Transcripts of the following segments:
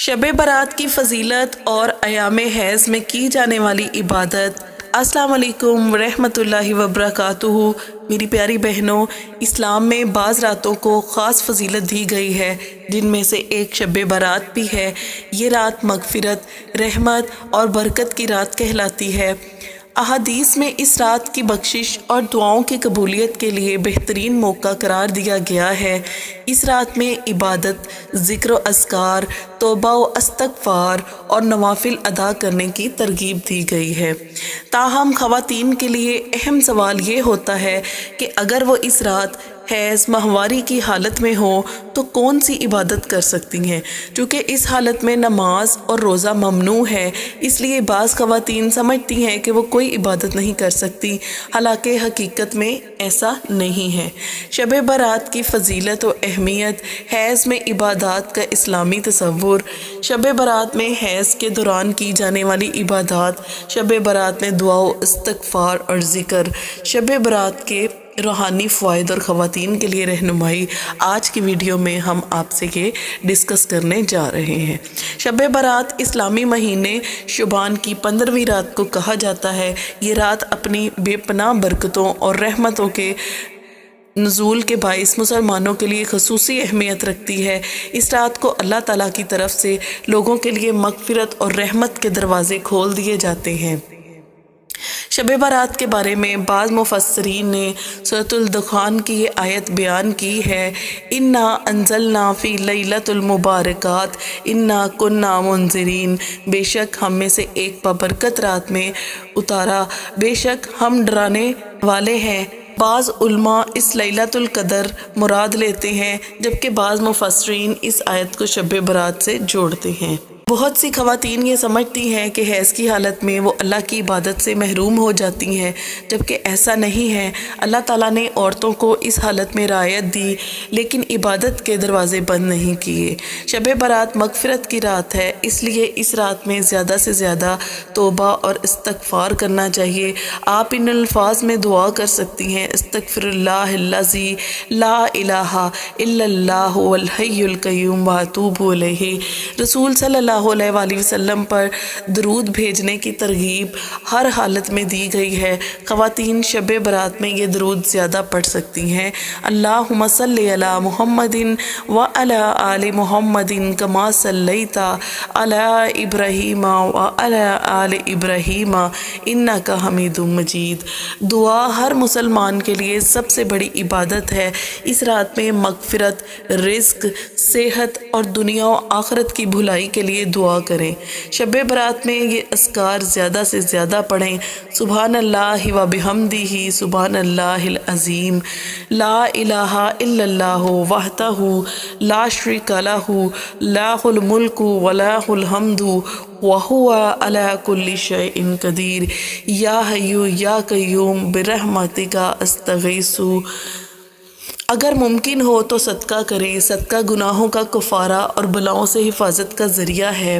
शब बारात की फ़जीलत और अयाम हैज़ में की जाने वाली इबादत। अस्सलाम वालेकुम रहमतुल्लाहि व बरकातुहू। मेरी प्यारी बहनों, इस्लाम में बाज़ रातों को ख़ास फ़जीलत दी गई है, जिनमें से एक शब बारात भी है। ये रात मग़फ़िरत, रहमत और बरकत की रात कहलाती है। अहादीस में इस रात की बख्शिश और दुआओं की कबूलियत के लिए बेहतरीन मौका करार दिया गया है। इस रात में इबादत, ज़िक्र व अज़कार, तौबा व इस्तग़फ़ार और नवाफिल अदा करने की तरगीब दी गई है। ताहम ख़वातीन के लिए अहम सवाल ये होता है कि अगर वो इस रात हैज़ माहवारी की हालत में हो तो कौन सी इबादत कर सकती हैं। चूँकि इस हालत में नमाज और रोज़ा ममनू है, इसलिए बाज़ ख़वातीन समझती हैं कि वो कोई इबादत नहीं कर सकती, हालांकि हकीकत में ऐसा नहीं है। शब बारात की फ़जीलत व अहमियत, हैज़ में इबादत का इस्लामी तसव्वुर। शब बारात में हैज़ के दौरान की जाने वाली इबादत। शब बारात में दुआ व इस्तग़फ़ार और ज़िक्र। शब बारात के रूहानी फ़वाइद और ख़वातीन के लिए रहनुमाई आज की वीडियो में हम आपसे ये डिस्कस करने जा रहे हैं। शब बारात इस्लामी महीने शुबान की 15वीं रात को कहा जाता है। ये रात अपनी बेपनाह बरकतों और रहमतों के नुज़ूल के बाइस मुसलमानों के लिए ख़ुसूसी अहमियत रखती है। इस रात को अल्लाह ताला की तरफ से लोगों के लिए मग़फ़िरत और रहमत के दरवाज़े खोल दिए जाते हैं। शब बारात के बारे में बाज़ मुफ़स्सिरीन ने सूरतुल दुखान की ये आयत बयान की है, इन्ना अंज़लना फ़ी लैलतुल मुबारकात इन्ना कुन्ना मुनज़िरीन। बेशक हम में से एक बाबरकत रात में उतारा, बेशक हम डराने वाले हैं। बाज़ उलमा इस लैलतुल क़दर मुराद लेते हैं, जबकि बाज़ मुफ़स्सिरीन इस आयत को शब बारात से जोड़ते हैं। बहुत सी ख़वातीन ये समझती हैं कि हैज़ की हालत में वो अल्लाह की इबादत से महरूम हो जाती हैं, जबकि ऐसा नहीं है। अल्लाह ताला ने औरतों को इस हालत में रायत दी, लेकिन इबादत के दरवाज़े बंद नहीं किए। शब बारात मग़फ़िरत की रात है, इसलिए इस रात में ज़्यादा से ज़्यादा तौबा और इस्तग़फ़ार करना चाहिए। आप इन अल्फाज में दुआ कर सकती हैं, अस्तग़फ़िरुल्लाहिल्लज़ी ला इलाहा इल्लल्लाहु वल हय्युल क़य्यूम व अतूबु इलैहि। रसूल सल्लल्लाहु अलैहि वसल्लम पर दरूद भेजने की तरगीब हर हालत में दी गई है। ख़वातीन शब बारात में ये दरूद ज़्यादा पढ़ सकती हैं। अल्लाहुम्मा सल्लि अला मुहम्मदिन व अला आलि मुहम्मदिन कमा सल्लैता अला इब्राहीम व अला आलि इब्राहीम इन्नका हमीदुम मजीद। दुआ हर मुसलमान के लिए सबसे बड़ी इबादत है। इस रात में मग़फ़िरत, रिज़्क़, सेहत और दुनिया और आखिरत की भलाई के लिए दुआ करें। शब बारात में ये अज़कार ज़्यादा से ज़्यादा पढ़ें। सुबहानल्लाहि व बिहम्दिही सुबहानल्लाहिल अज़ीम, ला इलाहा इल्लल्लाहु वहदहु ला शरीका लहु लाहुल मुल्कु व लाहुल हम्दु व हुवा अला कुल्लि शैइन क़दीर, या हय्यु या क़य्यूम बिरहमतिका अस्तगीसु। अगर मुमकिन हो तो सदका करें। सदका गुनाहों का कफ़ारा और बलाओं से हिफाजत का ज़रिया है।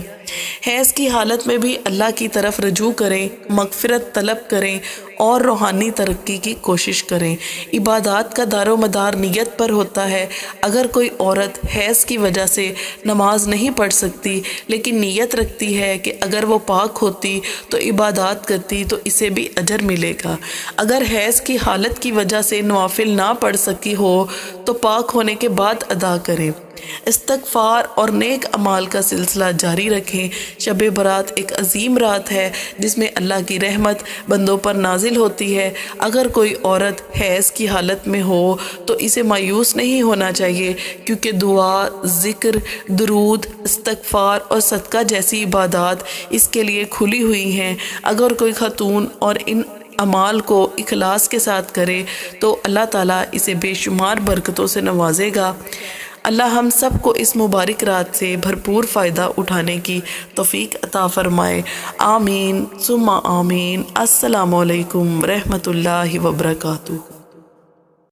हैज़ की हालत में भी अल्लाह की तरफ रजू करें, मग़फ़िरत तलब करें और रूहानी तरक्की की कोशिश करें। इबादत का दारो मदार नियत पर होता है। अगर कोई औरत हैज़ की वजह से नमाज नहीं पढ़ सकती, लेकिन नियत रखती है कि अगर वो पाक होती तो इबादत करती, तो इसे भी अजर मिलेगा। अगर हैज़ की हालत की वजह से नवाफिल ना पढ़ सकी हो तो पाक होने के बाद अदा करें। इस्तग़फ़ार और नेक अमाल का सिलसिला जारी रखें। शब बारात एक अजीम रात है जिसमें अल्लाह की रहमत बंदों पर नाजिल होती है। अगर कोई औरत हैज़ की हालत में हो तो इसे मायूस नहीं होना चाहिए, क्योंकि दुआ, ज़िक्र, दरूद, इस्तग़फ़ार और सदका जैसी इबादत इसके लिए खुली हुई हैं। अगर कोई खातून और इन अमाल को इखलास के साथ करे तो अल्लाह ताला इसे बेशुमार बरकतों से नवाजेगा। अल्लाह हम सब को इस मुबारक रात से भरपूर फ़ायदा उठाने की तौफ़ीक अता फ़रमाए। आमीन सुम्मा आमीन। अस्सलामु अलैकुम रहमतुल्लाहि व बरकातुहू।